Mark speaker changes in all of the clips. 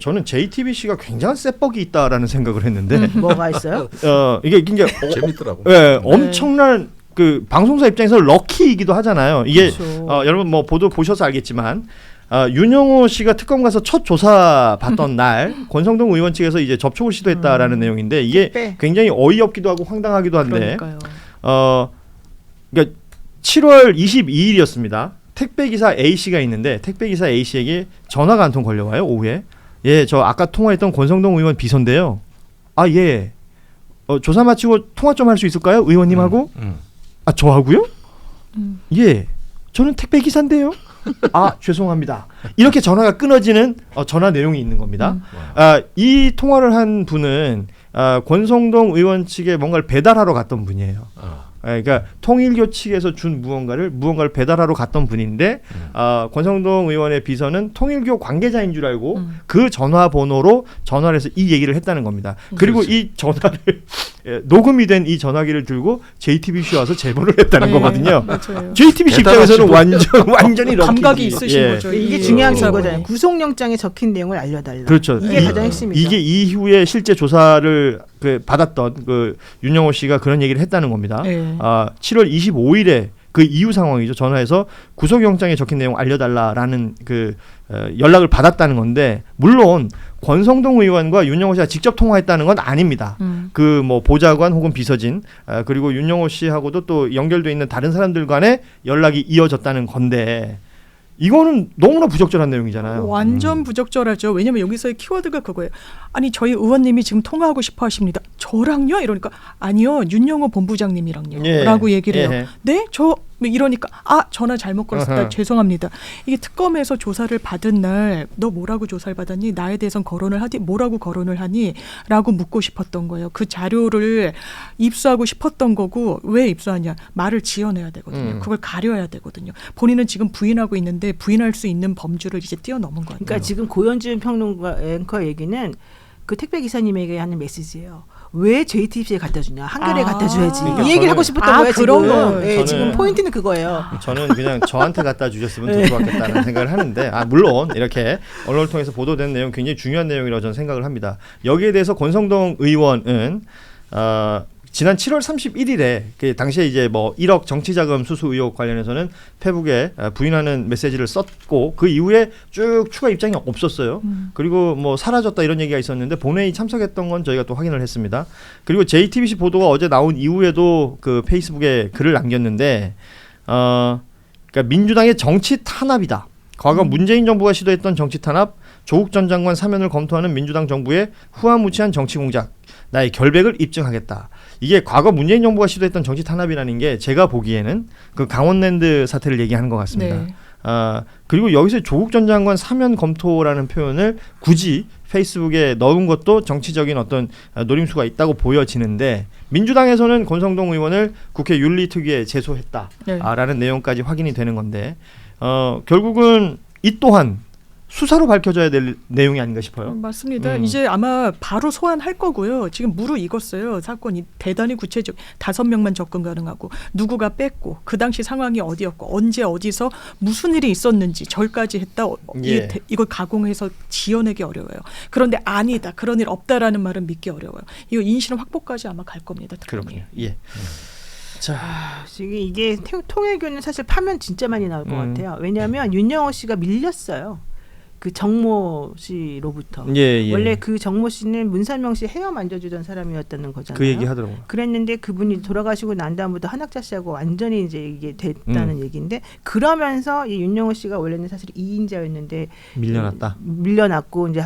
Speaker 1: 저는 JTBC가 굉장한 쌔뻑이 있다라는 생각을 했는데
Speaker 2: 뭐가 있어요?
Speaker 1: 이게 굉장히
Speaker 3: 재밌더라고.
Speaker 1: 네, 엄청난 그 방송사 입장에서 럭키이기도 하잖아요. 이게
Speaker 2: 그렇죠.
Speaker 1: 여러분 뭐 보도 보셔서 알겠지만 윤영호 씨가 특검 가서 첫 조사 받던 날 권성동 의원 측에서 이제 접촉을 시도했다라는 내용인데 이게 굉장히 어이없기도 하고 황당하기도 한데 그러니까 7월 22일이었습니다. 택배기사 A씨가 있는데 택배기사 A씨에게 전화가 한 통 걸려와요. 오후에. 예, 저 아까 통화했던 권성동 의원 비서인데요. 아, 예. 조사 마치고 통화 좀 할 수 있을까요? 의원님하고? 아, 저하고요? 예. 저는 택배기사인데요. 아, 죄송합니다. 이렇게 전화가 끊어지는 전화 내용이 있는 겁니다. 이 통화를 한 분은 권성동 의원 측에 뭔가를 배달하러 갔던 분이에요. 그러니까 통일교 측에서 준 무언가를 배달하러 갔던 분인데 권성동 의원의 비서는 통일교 관계자인 줄 알고 그 전화번호로 전화를 해서 이 얘기를 했다는 겁니다. 그리고 이 전화를 녹음이 된 이 전화기를 들고 JTBC 와서 제보를 했다는 거거든요.
Speaker 4: 맞아요.
Speaker 1: JTBC 입장에서는 완전히
Speaker 4: 감각이 있으신 거죠.
Speaker 2: 이게 중요한 거잖아요. 구속영장에 적힌 내용을 알려달라.
Speaker 1: 그렇죠.
Speaker 2: 이게 가장 핵심이죠.
Speaker 1: 이게 이후에 실제 조사를 받았던 그 윤영호 씨가 그런 얘기를 했다는 겁니다. 7월 25일에 그 이후 상황이죠. 전화해서 구속영장에 적힌 내용 알려달라라는 그 연락을 받았다는 건데 물론 권성동 의원과 윤영호 씨가 직접 통화했다는 건 아닙니다. 그 뭐 보좌관 혹은 비서진 그리고 윤영호 씨하고도 또 연결돼 있는 다른 사람들 간에 연락이 이어졌다는 건데 이거는 너무나 부적절한 내용이잖아요.
Speaker 4: 완전 부적절하죠. 왜냐하면 여기서의 키워드가 그거예요. 아니 저희 의원님이 지금 통화하고 싶어 하십니다. 저랑요? 이러니까 아니요. 윤영호 본부장님이랑요. 라고 얘기를 해요. 네? 저 이러니까 전화 잘못 걸었다. 죄송합니다. 이게 특검에서 조사를 받은 날 너 뭐라고 조사를 받았니? 나에 대해서는 거론을 하니? 뭐라고 거론을 하니? 라고 묻고 싶었던 거예요. 그 자료를 입수하고 싶었던 거고 왜 입수하냐? 말을 지어내야 되거든요. 그걸 가려야 되거든요. 본인은 지금 부인하고 있는데 부인할 수 있는 범주를 이제 뛰어넘은 거예요.
Speaker 2: 그러니까 지금 고현준 평론가 앵커 얘기는 그 택배 기사님에게 하는 메시지예요. 왜 JTBC에 갖다 주냐? 한겨레에 갖다 줘야지.
Speaker 1: 그러니까
Speaker 2: 이 얘기를 하고 싶었던 거예요.
Speaker 4: 그런
Speaker 2: 지금.
Speaker 4: 거.
Speaker 2: 네, 지금 포인트는 그거예요.
Speaker 1: 저는 그냥 저한테 갖다 주셨으면 더 좋았겠다는 생각을 하는데 물론 이렇게 언론을 통해서 보도된 내용 굉장히 중요한 내용이라고 저는 생각을 합니다. 여기에 대해서 권성동 의원은 지난 7월 31일에 그 당시에 이제 뭐 1억 정치자금 수수 의혹 관련해서는 페북에 부인하는 메시지를 썼고 그 이후에 쭉 추가 입장이 없었어요. 그리고 뭐 사라졌다 이런 얘기가 있었는데 본회의 참석했던 건 저희가 또 확인을 했습니다. 그리고 JTBC 보도가 어제 나온 이후에도 그 페이스북에 글을 남겼는데 그러니까 민주당의 정치 탄압이다. 과거 문재인 정부가 시도했던 정치 탄압, 조국 전 장관 사면을 검토하는 민주당 정부의 후한무치한 정치 공작, 나의 결백을 입증하겠다. 이게 과거 문재인 정부가 시도했던 정치 탄압이라는 게 제가 보기에는 그 강원랜드 사태를 얘기하는 것 같습니다.
Speaker 4: 네.
Speaker 1: 그리고 여기서 조국 전 장관 사면 검토라는 표현을 굳이 페이스북에 넣은 것도 정치적인 어떤 노림수가 있다고 보여지는데 민주당에서는 권성동 의원을 국회 윤리특위에 제소했다라는 내용까지 확인이 되는 건데 결국은 이 또한 수사로 밝혀져야 될 내용이 아닌가 싶어요.
Speaker 4: 맞습니다. 이제 아마 바로 소환할 거고요. 지금 무르익었어요. 사건이 대단히 구체적. 5명만 접근 가능하고 누구가 뺐고 그 당시 상황이 어디였고 언제 어디서 무슨 일이 있었는지 절까지 했다. 이걸 가공해서 지어내기 어려워요. 그런데 아니다. 그런 일 없다라는 말은 믿기 어려워요. 이거 인실은 확보까지 아마 갈 겁니다.
Speaker 1: 그렇군요. 예. 자,
Speaker 2: 지금 이게 통일교는 사실 파면 진짜 많이 나올 것 같아요. 왜냐하면 윤영호 씨가 밀렸어요. 그 정모 씨로부터 원래 그 정모 씨는 문산명 씨 헤어 만져주던 사람이었다는 거잖아요.
Speaker 1: 그 얘기 하더라고요.
Speaker 2: 그랬는데 그분이 돌아가시고 난 다음부터 한학자 씨하고 완전히 이제 이게 됐다는 얘기인데 그러면서 이 윤영호 씨가 원래는 사실 2인자였는데 밀려났고 이제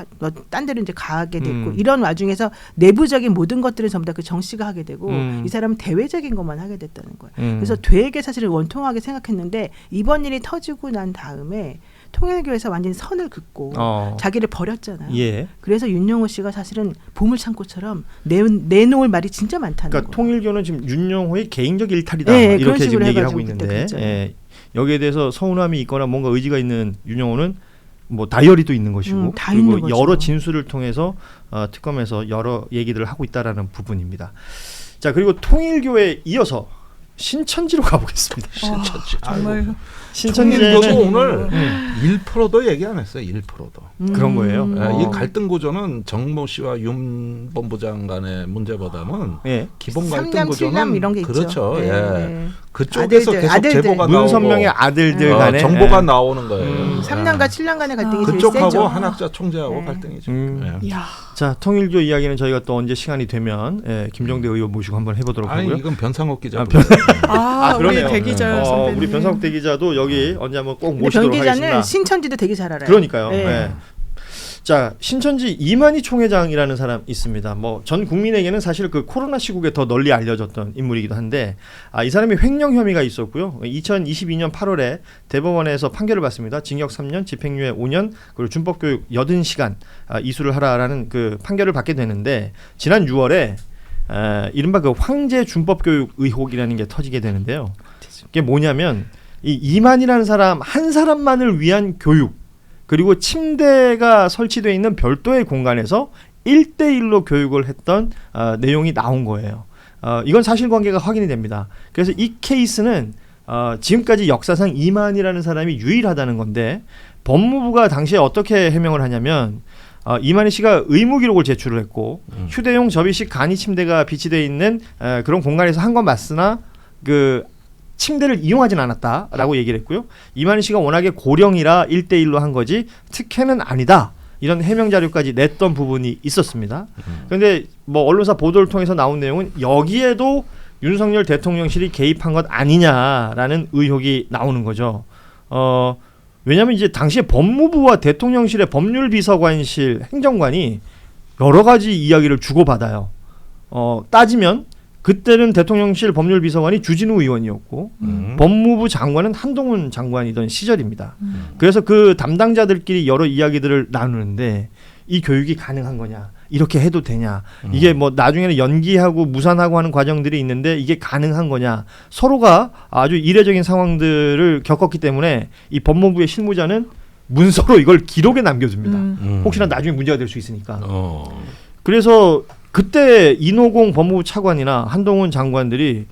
Speaker 2: 딴 데로 이제 가게 됐고 이런 와중에서 내부적인 모든 것들을 전부 다 그 정 씨가 하게 되고 이 사람은 대외적인 것만 하게 됐다는 거예요. 그래서 되게 사실은 원통하게 생각했는데 이번 일이 터지고 난 다음에 통일교에서 완전히 선을 긋고 자기를 버렸잖아요. 그래서 윤영호 씨가 사실은 보물창고처럼 내놓을 말이 진짜 많다는 거예요.
Speaker 1: 통일교는 지금 윤영호의 개인적 일탈이다 이렇게 지금 얘기를 하고 있는데 여기에 대해서 서운함이 있거나 뭔가 의지가 있는 윤영호는 뭐 다이어리도 있는 것이고 그리고 여러 진술을 통해서 특검에서 여러 얘기들을 하고 있다라는 부분입니다. 자, 그리고 통일교에 이어서 신천지로 가보겠습니다.
Speaker 3: 신천지.
Speaker 4: 정말
Speaker 1: 신천지에는
Speaker 3: 오늘 1%도 얘기 안 했어요. 1%도.
Speaker 1: 그런 거예요.
Speaker 3: 이 갈등 구조는 정모 씨와 윤 본부장 간의 문제보다는
Speaker 1: 예.
Speaker 3: 기본 갈등
Speaker 2: 삼남
Speaker 3: 구조는
Speaker 2: 칠남 이런 게
Speaker 3: 그렇죠.
Speaker 2: 있죠.
Speaker 3: 예. 그쪽에서 계속
Speaker 2: 아들들.
Speaker 3: 제보가 나오고
Speaker 1: 문선명의 아들들 간에
Speaker 3: 정보가 나오는 거예요.
Speaker 2: 삼남과 칠남 간의 갈등이 제일
Speaker 3: 그쪽하고
Speaker 2: 세죠.
Speaker 3: 한학자 총재하고 갈등이죠. 예.
Speaker 4: 이야.
Speaker 1: 자, 통일교 이야기는 저희가 또 언제 시간이 되면 김종대 의원 모시고 한번 해보도록
Speaker 3: 아니
Speaker 1: 하고요.
Speaker 3: 이건 변상욱 기자.
Speaker 4: 우리
Speaker 1: 그러네요.
Speaker 4: 대기자 선배님.
Speaker 1: 우리 변상욱 대기자도 여기 언제 한번 꼭
Speaker 2: 근데
Speaker 1: 모시도록
Speaker 2: 변 기자는
Speaker 1: 하겠습니다.
Speaker 2: 신천지도 되게 잘 알아요.
Speaker 1: 그러니까요.
Speaker 2: 네.
Speaker 1: 네. 자, 신천지 이만희 총회장이라는 사람 있습니다. 뭐 전 국민에게는 사실 그 코로나 시국에 더 널리 알려졌던 인물이기도 한데 이 사람이 횡령 혐의가 있었고요. 2022년 8월에 대법원에서 판결을 받습니다. 징역 3년, 집행유예 5년, 그리고 준법교육 80시간 이수를 하라라는 그 판결을 받게 되는데 지난 6월에 이른바 그 황제 준법교육 의혹이라는 게 터지게 되는데요. 이게 뭐냐면 이 이만희라는 사람 한 사람만을 위한 교육 그리고 침대가 설치되어 있는 별도의 공간에서 1대1로 교육을 했던 내용이 나온 거예요. 이건 사실관계가 확인이 됩니다. 그래서 이 케이스는 지금까지 역사상 이만희라는 사람이 유일하다는 건데 법무부가 당시에 어떻게 해명을 하냐면 이만희 씨가 의무 기록을 제출을 했고 휴대용 접이식 간이 침대가 비치되어 있는 그런 공간에서 한 건 맞으나 그 침대를 이용하진 않았다라고 얘기를 했고요. 이만희 씨가 워낙에 고령이라 1대1로 한 거지 특혜는 아니다. 이런 해명 자료까지 냈던 부분이 있었습니다. 그런데 뭐 언론사 보도를 통해서 나온 내용은 여기에도 윤석열 대통령실이 개입한 것 아니냐라는 의혹이 나오는 거죠. 왜냐하면 이제 당시에 법무부와 대통령실의 법률비서관실 행정관이 여러 가지 이야기를 주고받아요. 따지면 그때는 대통령실 법률비서관이 주진우 의원이었고 법무부 장관은 한동훈 장관이던 시절입니다. 그래서 그 담당자들끼리 여러 이야기들을 나누는데 이 교육이 가능한 거냐, 이렇게 해도 되냐, 이게 뭐 나중에는 연기하고 무산하고 하는 과정들이 있는데 이게 가능한 거냐, 서로가 아주 이례적인 상황들을 겪었기 때문에 이 법무부의 실무자는 문서로 이걸 기록에 남겨둡니다. 혹시나 나중에 문제가 될 수 있으니까. 그래서 그때 인호공 법무부 차관이나 한동훈 장관들이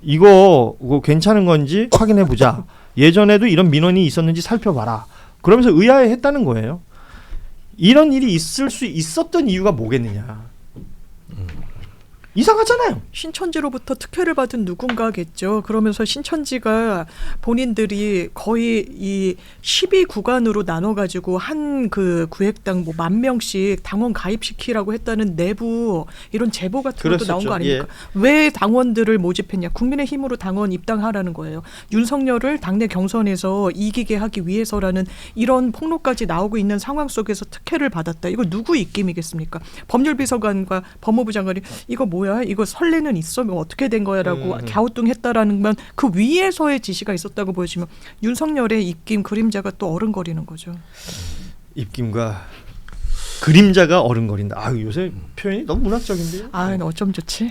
Speaker 1: 이거 괜찮은 건지 확인해 보자. 예전에도 이런 민원이 있었는지 살펴봐라. 그러면서 의아해했다는 거예요. 이런 일이 있을 수 있었던 이유가 뭐겠느냐. 이상하잖아요.
Speaker 4: 신천지로부터 특혜를 받은 누군가겠죠. 그러면서 신천지가 본인들이 거의 이 12구간으로 나눠가지고 한 그 구획당 뭐 10,000명씩 당원 가입시키라고 했다는 내부 이런 제보 같은 것도 나온 거 아닙니까?
Speaker 1: 예.
Speaker 4: 왜 당원들을 모집했냐? 국민의힘으로 당원 입당하라는 거예요. 윤석열을 당내 경선에서 이기게 하기 위해서라는 이런 폭로까지 나오고 있는 상황 속에서 특혜를 받았다. 이거 누구 입김이겠습니까? 법률비서관과 법무부 장관이 이거 뭐야? 이거 선례는 있어? 어떻게 된 거야라고 갸우뚱했다라는 건 그 위에서의 지시가 있었다고 보여지면 윤석열의 입김 그림자가 또 어른거리는 거죠.
Speaker 1: 입김과 그림자가 어른거린다. 요새 표현이 너무 문학적인데요.
Speaker 4: 어쩜 좋지?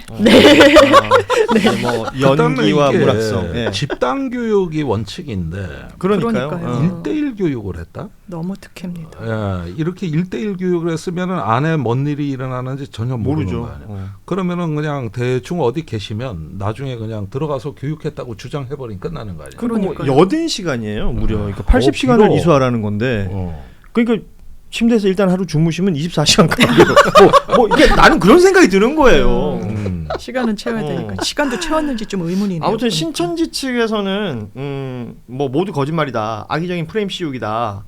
Speaker 1: 뭐 연기와 문학성. 예.
Speaker 3: 집단 교육이 원칙인데
Speaker 1: 그러니까요.
Speaker 3: 1대1 교육을 했다?
Speaker 4: 너무 특혜입니다.
Speaker 3: 예, 이렇게 1대1 교육을 했으면은 안에 뭔 일이 일어나는지 전혀 모르는 거 아니에요. 그러면은 그냥 대충 어디 계시면 나중에 그냥 들어가서 교육했다고 주장해버리면 끝나는 거 아니에요.
Speaker 1: 그러니까 뭐 80시간이에요. 무려. 그러니까 80시간을 이수하라는 건데. 그러니까 침대에서 일단 하루 주무시면 24시간 가요. 이게 나는 그런 생각이 드는 거예요.
Speaker 4: 시간은 채워야 되니까. 시간도 채웠는지 좀 의문이네요.
Speaker 1: 아무튼
Speaker 4: 그러니까.
Speaker 1: 신천지 측에서는 뭐 모두 거짓말이다. 악의적인 프레임 씌우기다.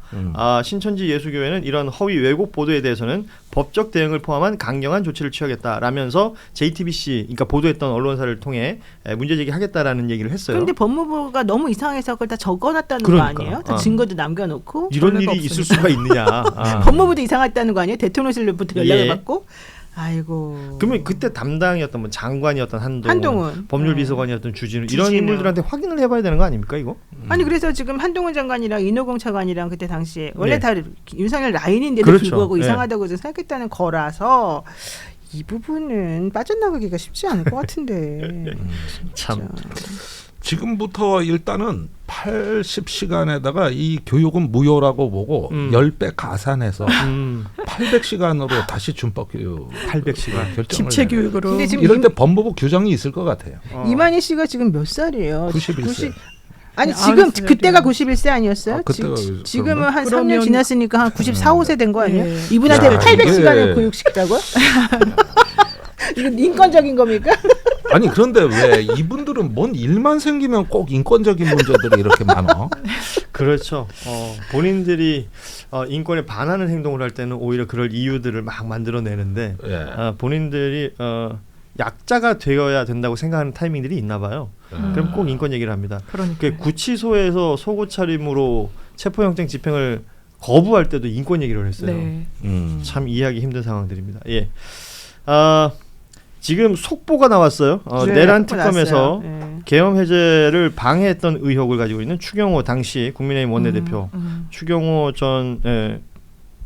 Speaker 1: 신천지 예수교회는 이런 허위 왜곡 보도에 대해서는 법적 대응을 포함한 강경한 조치를 취하겠다라면서 JTBC, 그러니까 보도했던 언론사를 통해 문제 제기하겠다라는 얘기를 했어요.
Speaker 2: 그런데 법무부가 너무 이상해서 그걸 다 적어놨다는
Speaker 1: 그러니까.
Speaker 2: 거 아니에요? 다 증거도 남겨놓고.
Speaker 1: 이런 일이 있을 수가 있느냐.
Speaker 2: 법무부도 이상했다는 거 아니에요? 대통령실로부터 연락을 받고. 아이고.
Speaker 1: 그러면 그때 담당이었던 뭐 장관이었던 한동훈. 법률비서관이었던 주진우 이런 인물들한테 확인을 해봐야 되는 거 아닙니까 이거?
Speaker 2: 아니 그래서 지금 한동훈 장관이랑 인호공 차관이랑 그때 당시에 원래 다 윤석열 라인인데도
Speaker 1: 그렇죠.
Speaker 2: 불구하고 이상하다고 생각했다는 거라서 이 부분은 빠져나가기가 쉽지 않을 것 같은데.
Speaker 1: 참.
Speaker 3: 지금부터 일단은 80시간에다가 이 교육은 무효라고 보고 10배 가산해서 800시간으로 다시 준법 교육
Speaker 1: 800시간
Speaker 3: 결정을
Speaker 4: 집체
Speaker 3: 해야 돼요.
Speaker 4: 교육으로.
Speaker 2: 근데 지금
Speaker 3: 이럴 때 법무부 규정이 있을 것 같아요.
Speaker 2: 이만희 씨가 지금 몇 살이에요?
Speaker 3: 91세.
Speaker 2: 아니
Speaker 4: 아니,
Speaker 2: 지금
Speaker 4: 아흔
Speaker 2: 그때가
Speaker 4: 살이요.
Speaker 2: 91세 아니었어요?
Speaker 3: 그때가
Speaker 2: 지금은 한 3년
Speaker 4: 그러면-
Speaker 2: 지났으니까 한 94, 5세 된 거 아니에요?
Speaker 4: 네.
Speaker 2: 이분한테
Speaker 3: 야,
Speaker 2: 800시간을
Speaker 3: 이게-
Speaker 2: 교육시키자고요? 이건 인권적인 겁니까?
Speaker 3: 아니 그런데 왜 이분들은 뭔 일만 생기면 꼭 인권적인 문제들이 이렇게 많아?
Speaker 1: 그렇죠. 본인들이 인권에 반하는 행동을 할 때는 오히려 그럴 이유들을 막 만들어내는데
Speaker 3: 예.
Speaker 1: 본인들이 약자가 되어야 된다고 생각하는 타이밍들이 있나 봐요. 그럼 꼭 인권 얘기를 합니다.
Speaker 4: 그러니까.
Speaker 1: 구치소에서 속옷 차림으로 체포영장 집행을 거부할 때도 인권 얘기를 했어요.
Speaker 4: 네.
Speaker 1: 참 이해하기 힘든 상황들입니다. 예. 지금 속보가 나왔어요.
Speaker 2: 네,
Speaker 1: 내란
Speaker 2: 속보
Speaker 1: 특검에서
Speaker 2: 났어요. 네.
Speaker 1: 계엄 해제를 방해했던 의혹을 가지고 있는 추경호 당시 국민의힘 원내대표 추경호 전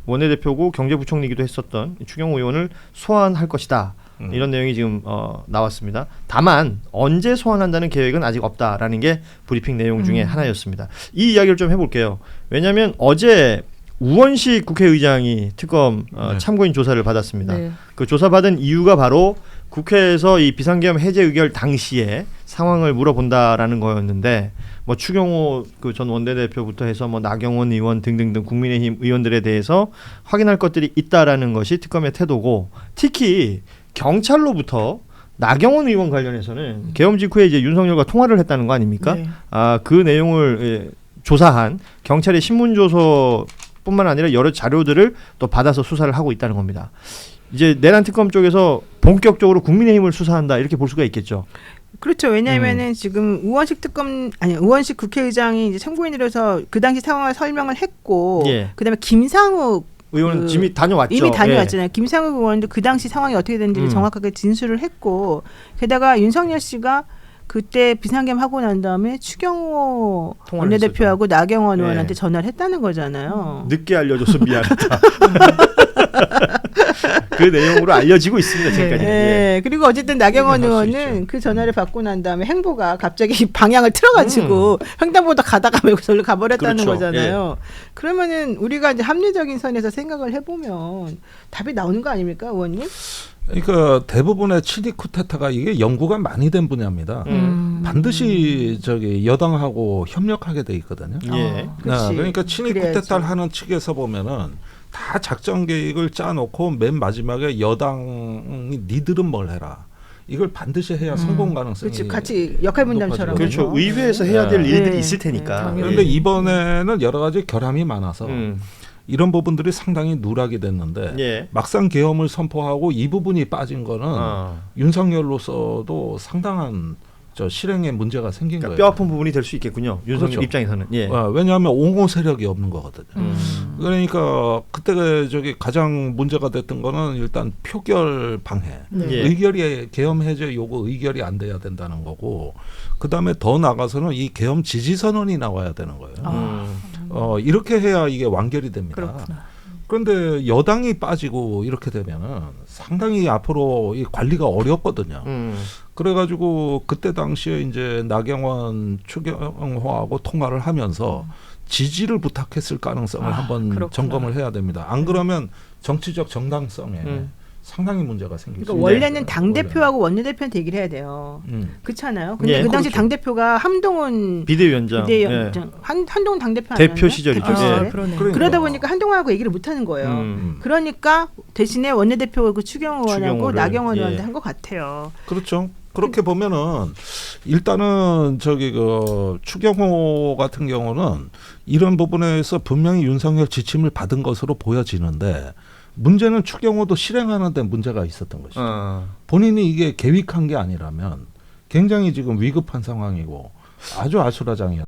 Speaker 1: 원내대표고 경제부총리기도 했었던 추경호 의원을 소환할 것이다. 이런 내용이 지금 나왔습니다. 다만 언제 소환한다는 계획은 아직 없다라는 게 브리핑 내용 중에 하나였습니다. 이 이야기를 좀 해볼게요. 왜냐하면 어제 우원식 국회의장이 특검 참고인 조사를 받았습니다.
Speaker 4: 네.
Speaker 1: 그 조사받은 이유가 바로 국회에서 이 비상계엄 해제 의결 당시에 상황을 물어본다라는 거였는데 뭐 추경호 그 전 원내대표부터 해서 뭐 나경원 의원 등등등 국민의힘 의원들에 대해서 확인할 것들이 있다라는 것이 특검의 태도고 특히 경찰로부터 나경원 의원 관련해서는 계엄 직후에 이제 윤석열과 통화를 했다는 거 아닙니까?
Speaker 4: 네.
Speaker 1: 그 내용을 조사한 경찰의 신문조서뿐만 아니라 여러 자료들을 또 받아서 수사를 하고 있다는 겁니다. 이제 내란 특검 쪽에서 본격적으로 국민의힘을 수사한다 이렇게 볼 수가 있겠죠.
Speaker 2: 그렇죠. 왜냐하면은 지금 우원식 국회의장이 이제 참고인으로서 그 당시 상황을 설명을 했고,
Speaker 1: 예.
Speaker 2: 그다음에 김상욱
Speaker 1: 의원은 이미 다녀왔죠.
Speaker 2: 이미 다녀왔잖아요. 김상욱 의원도 그 당시 상황이 어떻게 됐는지 정확하게 진술을 했고, 게다가 윤석열 씨가 그때 비상계엄 하고 난 다음에 추경호
Speaker 1: 통화를
Speaker 2: 원내대표하고 나경원
Speaker 1: 예.
Speaker 2: 의원한테 전화를 했다는 거잖아요.
Speaker 1: 늦게 알려줘서 미안하다. 그 내용으로 알려지고 있습니다. 지금까지.
Speaker 2: 네. 그리고 어쨌든 나경원
Speaker 1: 할수
Speaker 2: 의원은
Speaker 1: 있죠.
Speaker 2: 그 전화를 받고 난 다음에 행보가 갑자기 방향을 틀어가지고 횡단보도 가다가 왜 절로 가버렸다는
Speaker 1: 그렇죠.
Speaker 2: 거잖아요. 그러면은 우리가 이제 합리적인 선에서 생각을 해보면 답이 나오는 거 아닙니까, 의원님?
Speaker 3: 그러니까 대부분의 친위 쿠데타가 이게 연구가 많이 된 분야입니다. 반드시 저기 여당하고 협력하게 돼 있거든요.
Speaker 1: 예.
Speaker 2: 그렇지.
Speaker 3: 그러니까 친위
Speaker 2: 그래야지.
Speaker 3: 쿠데타를 하는 측에서 보면은 다 작전 계획을 짜놓고 맨 마지막에 여당이 니들은 뭘 해라. 이걸 반드시 해야 성공 가능성이
Speaker 2: 그렇지. 같이 역할 분담처럼.
Speaker 1: 그렇죠.
Speaker 2: 그래서.
Speaker 1: 의회에서 해야 될
Speaker 2: 네.
Speaker 1: 일들이
Speaker 2: 네.
Speaker 1: 있을 테니까.
Speaker 4: 당연히.
Speaker 3: 그런데 이번에는 여러 가지 결함이 많아서
Speaker 1: 음.
Speaker 3: 이런 부분들이 상당히 누락이 됐는데
Speaker 1: 예.
Speaker 3: 막상 계엄을 선포하고 이 부분이 빠진 거는
Speaker 1: 어.
Speaker 3: 윤석열로서도 상당한 저 실행에 문제가 생긴
Speaker 1: 그러니까
Speaker 3: 거예요.
Speaker 1: 뼈 아픈 부분이 될 수 있겠군요. 윤석열
Speaker 3: 그렇죠.
Speaker 1: 입장에서는. 예.
Speaker 3: 왜냐하면 옹호 세력이 없는 거거든요. 그러니까 그때 저기 가장 문제가 됐던 거는 일단 표결 방해.
Speaker 4: 네.
Speaker 1: 예.
Speaker 3: 의결이 계엄 해제 요구 의결이 안 돼야 된다는 거고 그다음에 더 나가서는 이 계엄 지지 선언이 나와야 되는 거예요. 이렇게 해야 이게 완결이 됩니다.
Speaker 4: 그렇구나.
Speaker 3: 그런데 여당이 빠지고 이렇게 되면은 상당히 앞으로 이 관리가 어렵거든요. 그래가지고 그때 당시에 이제 나경원 추경호하고 통화를 하면서 지지를 부탁했을 가능성을 한번
Speaker 4: 그렇구나.
Speaker 3: 점검을 해야 됩니다. 안 그러면 정치적 정당성에 상당히 문제가 생길 수
Speaker 2: 그러니까
Speaker 3: 있어요.
Speaker 2: 원래는 당 대표하고 원내대표한테 얘기를 해야 돼요. 그렇잖아요. 근데
Speaker 1: 예,
Speaker 2: 그 당시
Speaker 1: 그렇죠.
Speaker 2: 당 대표가 한동훈
Speaker 1: 비대위원장.
Speaker 2: 비대위원장 한동훈 당 대표
Speaker 1: 대표 시절이죠.
Speaker 2: 대표 시절에.
Speaker 1: 예.
Speaker 4: 그러네.
Speaker 3: 그러니까.
Speaker 2: 그러다 보니까 한동훈하고 얘기를 못 하는 거예요. 그러니까 대신에 원내대표 그 추경호 의원하고
Speaker 1: 추경호를,
Speaker 2: 나경원
Speaker 1: 예.
Speaker 2: 의원한테 한 것 같아요.
Speaker 3: 그렇죠. 그렇게 보면은 일단은 저기 그 추경호 같은 경우는 이런 부분에서 분명히 윤석열 지침을 받은 것으로 보여지는데 문제는 추경호도 실행하는데 문제가 있었던 것이죠. 본인이 이게 계획한 게 아니라면 굉장히 지금 위급한 상황이고 아주 아수라장이었다.